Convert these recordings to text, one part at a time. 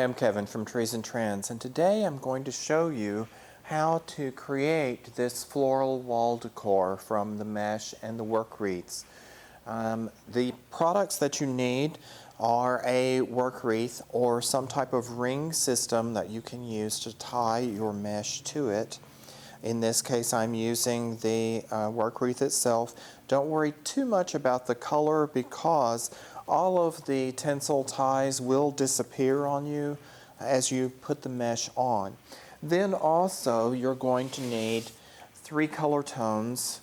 I'm Kevin from Trees and Trends, and today I'm going to show you how to create this floral wall decor from the mesh and the work wreaths. The products that you need are a work wreath or some type of ring system that you can use to tie your mesh to it. In this case, I'm using the work wreath itself. Don't worry too much about the color because all of the tinsel ties will disappear on you as you put the mesh on. Then also you're going to need 3 color tones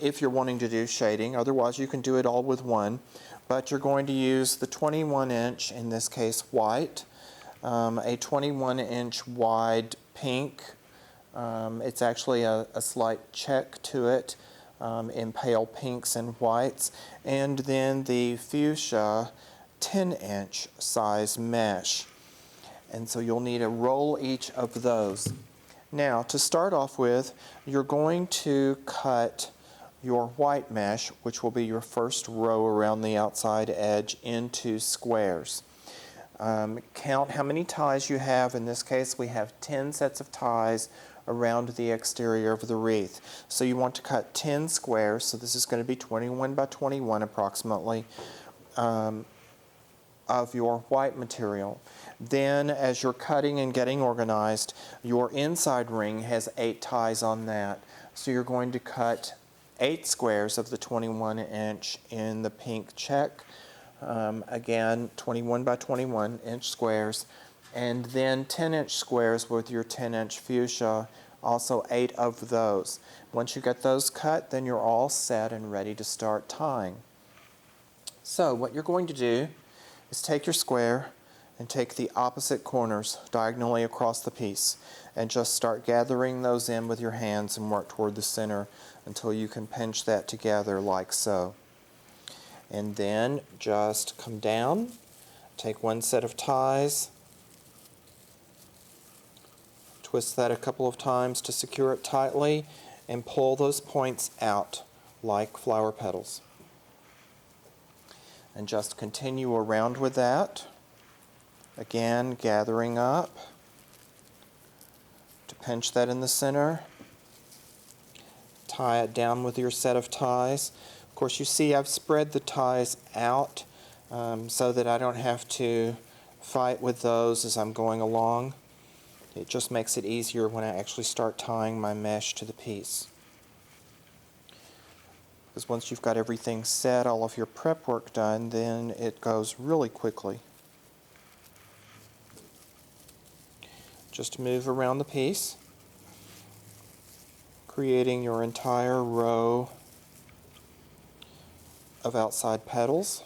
if you're wanting to do shading. Otherwise you can do it all with one. But you're going to use the 21-inch, in this case white, a 21-inch wide pink. It's actually a slight check to it in pale pinks and whites, and then the fuchsia 10-inch size mesh. And so you'll need a roll each of those. Now, to start off with, you're going to cut your white mesh, which will be your first row around the outside edge, into squares. Count how many ties you have. In this case, we have 10 sets of ties around the exterior of the wreath. So you want to cut 10 squares, so this is going to be 21 by 21 approximately, of your white material. Then as you're cutting and getting organized, your inside ring has 8 ties on that. So you're going to cut 8 squares of the 21-inch in the pink check. Again, 21 by 21 inch squares, and then 10-inch squares with your 10-inch fuchsia, also 8 of those. Once you get those cut, then you're all set and ready to start tying. So what you're going to do is take your square and take the opposite corners diagonally across the piece and just start gathering those in with your hands and work toward the center until you can pinch that together like so. And then just come down, take one set of ties, twist that a couple of times to secure it tightly, and pull those points out like flower petals. And just continue around with that. Again, gathering up to pinch that in the center. Tie it down with your set of ties. Of course, you see I've spread the ties out so that I don't have to fight with those as I'm going along. It just makes it easier when I actually start tying my mesh to the piece. Because once you've got everything set, all of your prep work done, then it goes really quickly. Just move around the piece, creating your entire row of outside petals.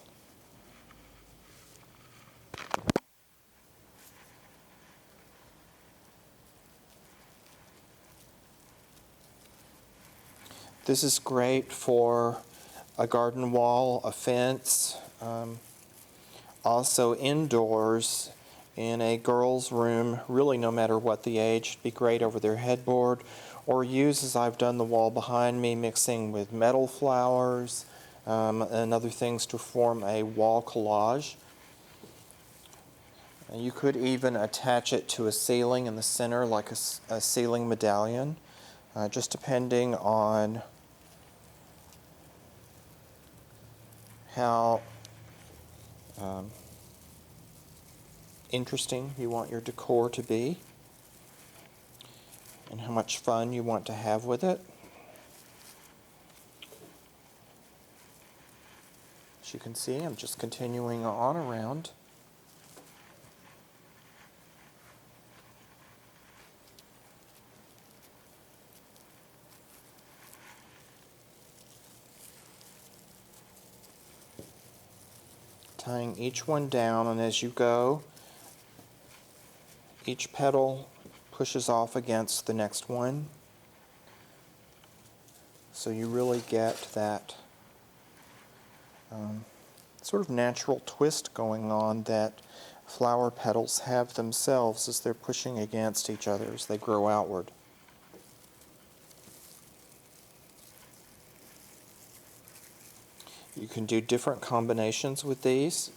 This is great for a garden wall, a fence, also indoors in a girl's room, really no matter what the age. It'd be great over their headboard, or use, as I've done the wall behind me, mixing with metal flowers and other things to form a wall collage. And you could even attach it to a ceiling in the center, like a ceiling medallion, just depending on how interesting you want your decor to be and how much fun you want to have with it. As you can see, I'm just continuing on around. Tying each one down, and as you go, each petal pushes off against the next one. So you really get that sort of natural twist going on that flower petals have themselves as they're pushing against each other as they grow outward. You can do different combinations with these.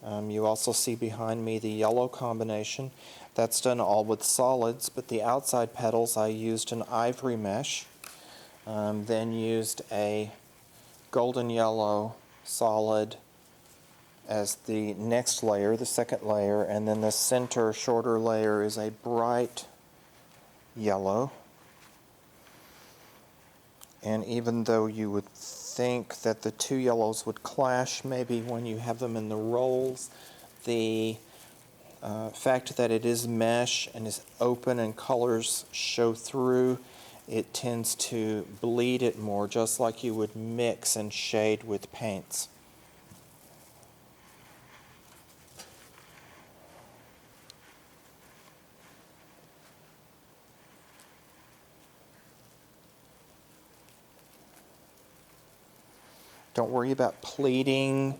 You also see behind me the yellow combination. That's done all with solids, but the outside petals I used an ivory mesh, then used a golden yellow solid as the next layer, the second layer, and then the center shorter layer is a bright yellow. And even though you would think that the two yellows would clash maybe when you have them in the rolls, the fact that it is mesh and is open and colors show through, it tends to bleed it more, just like you would mix and shade with paints. Don't worry about pleating,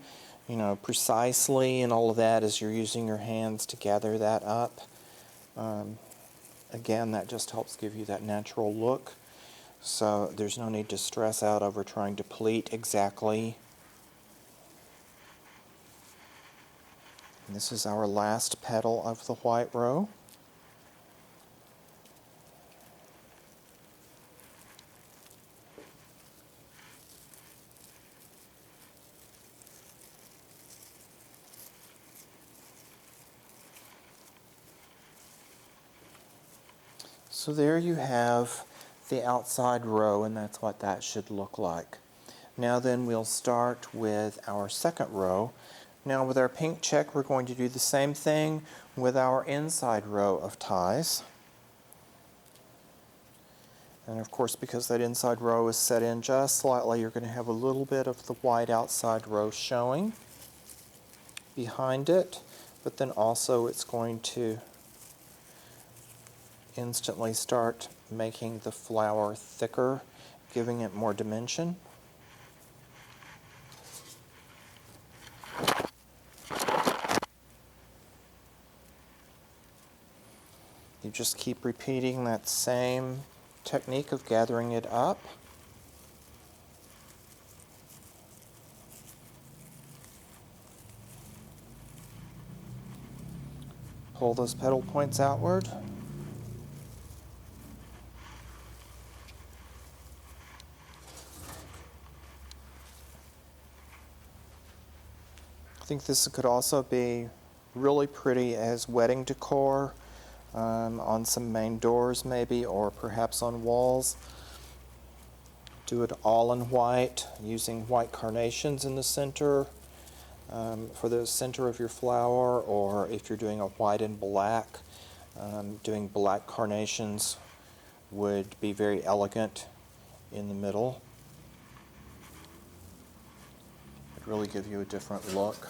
precisely and all of that as you're using your hands to gather that up. Again, that just helps give you that natural look. So there's no need to stress out over trying to pleat exactly. And this is our last petal of the white row. So there you have the outside row, and that's what that should look like. Now then we'll start with our second row. Now with our pink check, we're going to do the same thing with our inside row of ties. And of course, because that inside row is set in just slightly, you're going to have a little bit of the white outside row showing behind it, but then also it's going to instantly start making the flower thicker, giving it more dimension. You just keep repeating that same technique of gathering it up. Pull those petal points outward. I think this could also be really pretty as wedding decor on some main doors maybe, or perhaps on walls. Do it all in white, using white carnations in the center for the center of your flower, or if you're doing a white and black, doing black carnations would be very elegant in the middle. It'd really give you a different look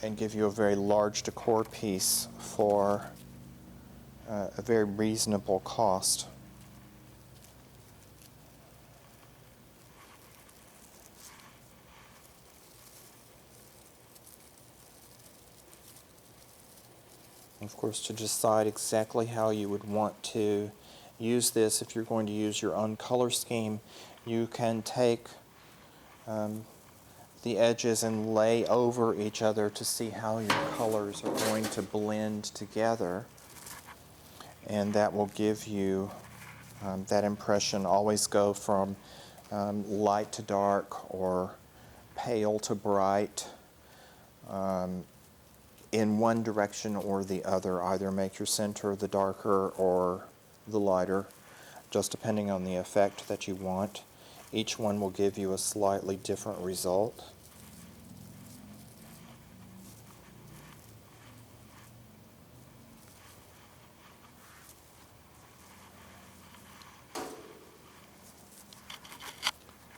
and give you a very large decor piece for a very reasonable cost. Of course, to decide exactly how you would want to use this, if you're going to use your own color scheme, you can take the edges and lay over each other to see how your colors are going to blend together. And that will give you that impression. Always go from light to dark or pale to bright in one direction or the other. Either make your center the darker or the lighter, just depending on the effect that you want. Each one will give you a slightly different result.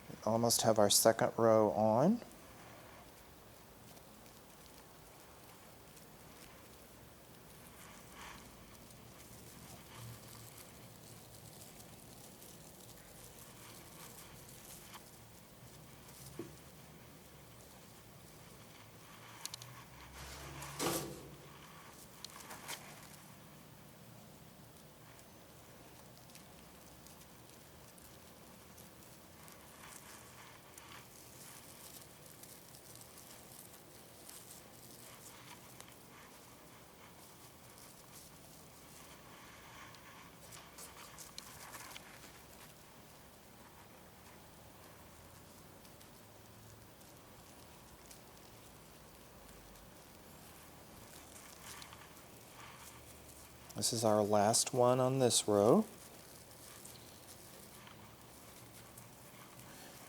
We almost have our second row on. This is our last one on this row.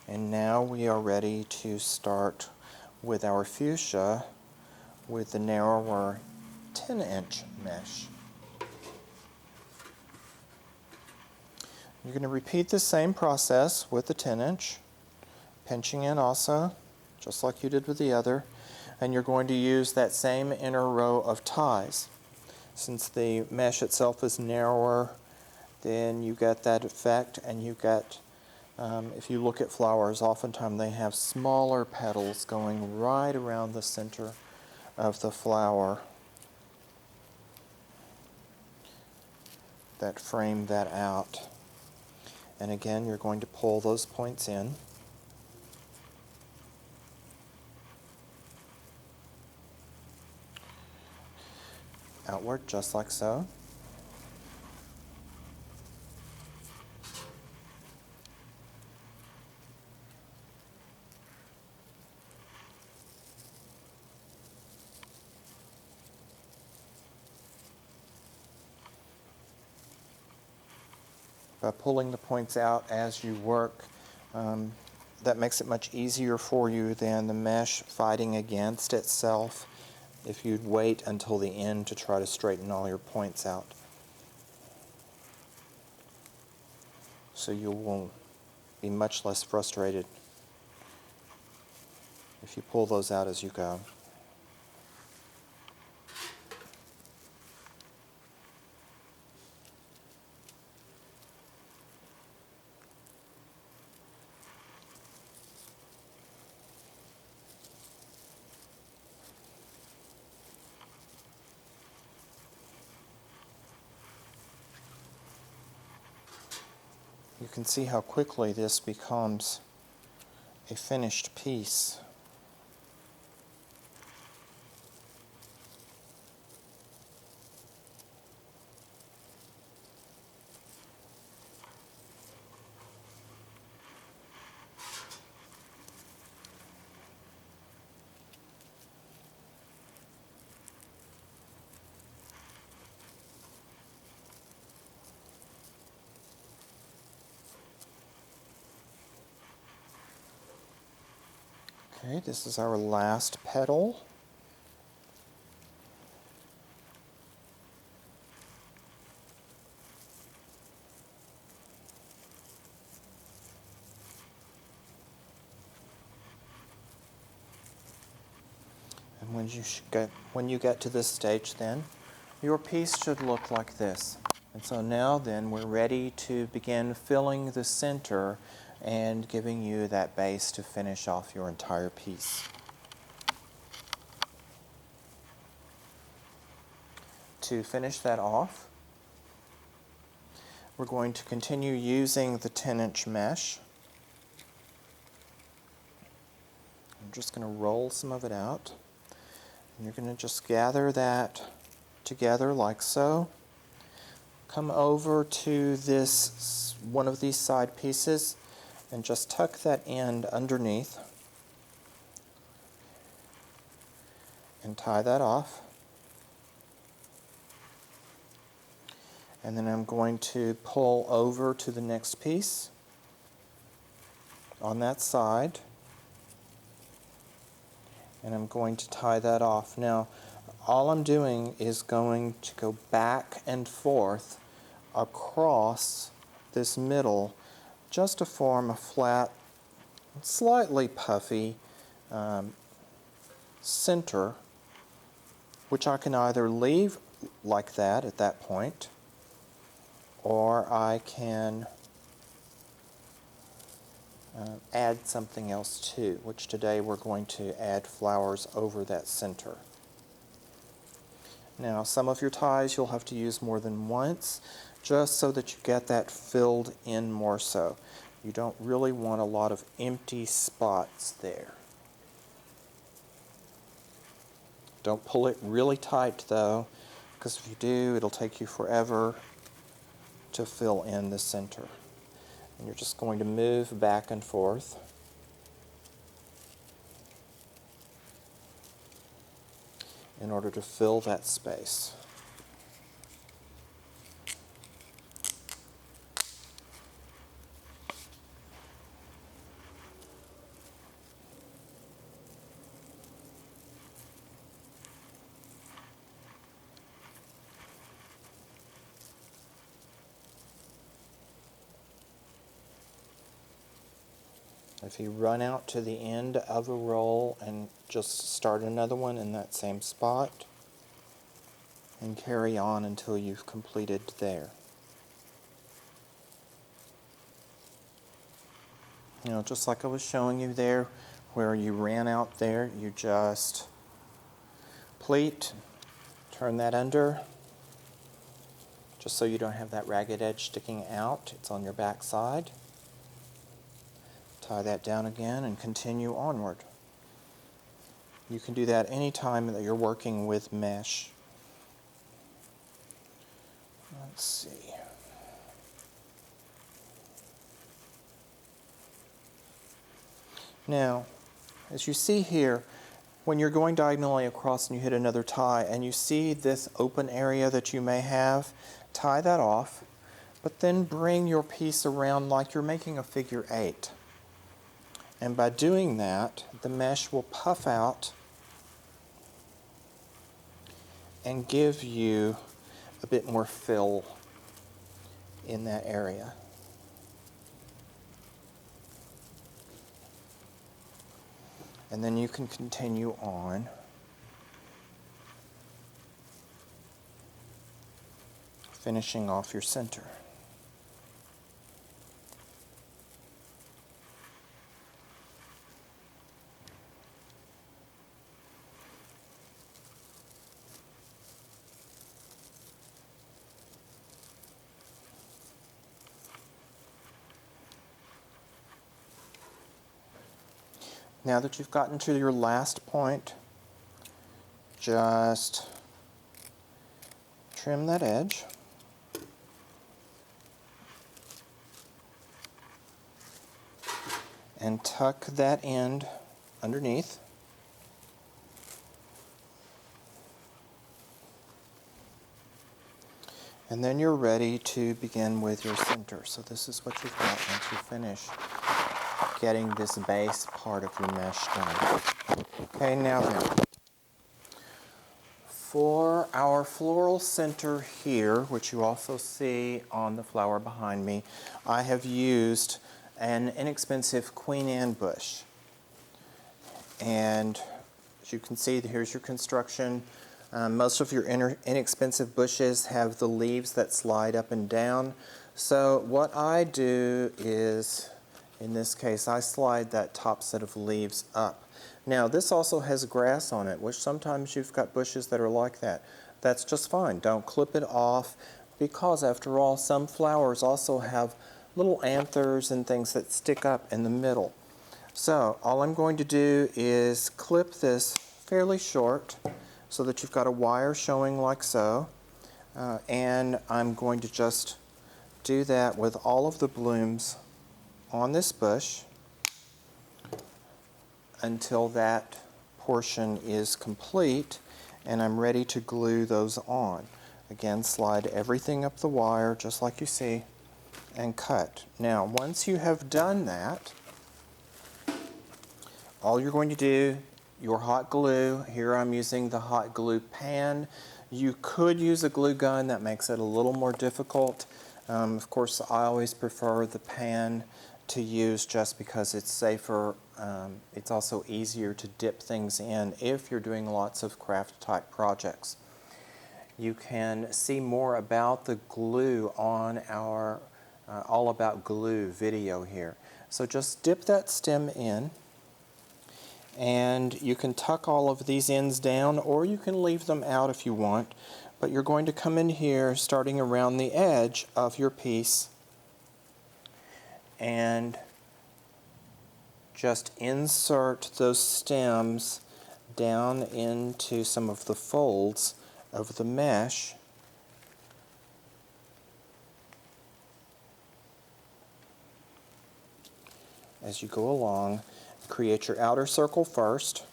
And now we are ready to start with our fuchsia with the narrower 10-inch mesh. You're going to repeat the same process with the 10-inch, pinching in also, just like you did with the other, and you're going to use that same inner row of ties. Since the mesh itself is narrower, then you get that effect, and you get, if you look at flowers, oftentimes they have smaller petals going right around the center of the flower that frame that out. And again, you're going to pull those points in. Outward, just like so. By pulling the points out as you work, that makes it much easier for you than the mesh fighting against itself if you'd wait until the end to try to straighten all your points out. So you will be much less frustrated if you pull those out as you go. You can see how quickly this becomes a finished piece. Okay, this is our last petal. And when you get to this stage, then your piece should look like this. And so now then we're ready to begin filling the center and giving you that base to finish off your entire piece. To finish that off, we're going to continue using the 10-inch mesh. I'm just going to roll some of it out. And you're going to just gather that together like so. Come over to this one of these side pieces and just tuck that end underneath and tie that off. And then I'm going to pull over to the next piece on that side, and I'm going to tie that off. Now, all I'm doing is going to go back and forth across this middle just to form a flat, slightly puffy center, which I can either leave like that at that point, or I can add something else too, which today we're going to add flowers over that center. Now, some of your ties you'll have to use more than once, just so that you get that filled in more so. You don't really want a lot of empty spots there. Don't pull it really tight though, because if you do, it'll take you forever to fill in the center. And you're just going to move back and forth. In order to fill that space. If you run out to the end of a roll and just start another one in that same spot and carry on until you've completed there. You know, just like I was showing you there, where you ran out there, you just pleat, turn that under, just so you don't have that ragged edge sticking out. It's on your back side. Tie that down again and continue onward. You can do that anytime that you're working with mesh. Let's see. Now, as you see here, when you're going diagonally across and you hit another tie and you see this open area that you may have, tie that off, but then bring your piece around like you're making a figure 8. And by doing that, the mesh will puff out and give you a bit more fill in that area. And then you can continue on. Finishing off your center. Now that you've gotten to your last point, just trim that edge. And tuck that end underneath. And then you're ready to begin with your center. So this is what you've got once you finish getting this base part of your mesh done. Okay, now then, for our floral center here, which you also see on the flower behind me, I have used an inexpensive Queen Anne bush. And as you can see, here's your construction. Most of your inexpensive bushes have the leaves that slide up and down. So what I do is, in this case, I slide that top set of leaves up. Now this also has grass on it, which sometimes you've got bushes that are like that. That's just fine. Don't clip it off, because after all, some flowers also have little anthers and things that stick up in the middle. So all I'm going to do is clip this fairly short so that you've got a wire showing like so. And I'm going to just do that with all of the blooms on this bush until that portion is complete and I'm ready to glue those on. Again, slide everything up the wire just like you see and cut. Now, once you have done that, all you're going to do, your hot glue, here I'm using the hot glue pan. You could use a glue gun, that makes it a little more difficult. Of course, I always prefer the pan to use just because it's safer. It's also easier to dip things in if you're doing lots of craft type projects. You can see more about the glue on our All About Glue video here. So just dip that stem in, and you can tuck all of these ends down, or you can leave them out if you want, but you're going to come in here starting around the edge of your piece and just insert those stems down into some of the folds of the mesh. As you go along, create your outer circle first,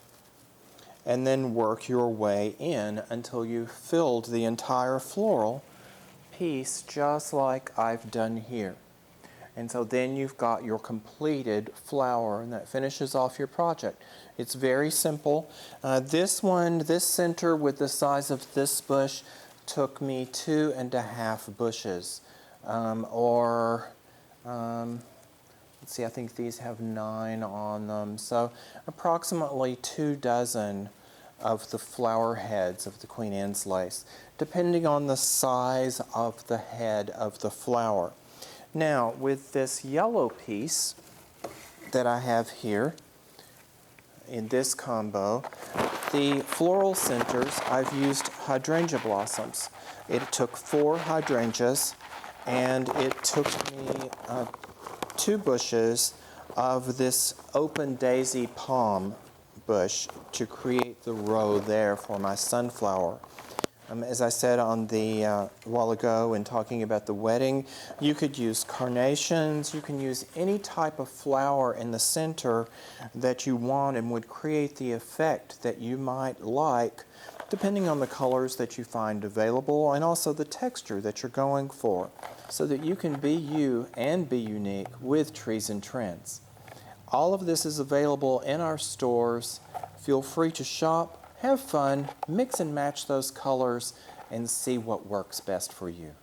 and then work your way in until you've filled the entire floral piece just like I've done here. And so then you've got your completed flower, and that finishes off your project. It's very simple. This center with the size of this bush took me 2.5 bushes, or let's see, I think these have 9 on them. So approximately 24 of the flower heads of the Queen Anne's lace, depending on the size of the head of the flower. Now, with this yellow piece that I have here in this combo, the floral centers, I've used hydrangea blossoms. It took 4 hydrangeas, and it took me 2 bushes of this open daisy palm bush to create the row there for my sunflower. As I said on the while ago in talking about the wedding, you could use carnations, you can use any type of flower in the center that you want and would create the effect that you might like, depending on the colors that you find available and also the texture that you're going for, so that you can be you and be unique with Trees and Trends. All of this is available in our stores. Feel free to shop, have fun, mix and match those colors, and see what works best for you.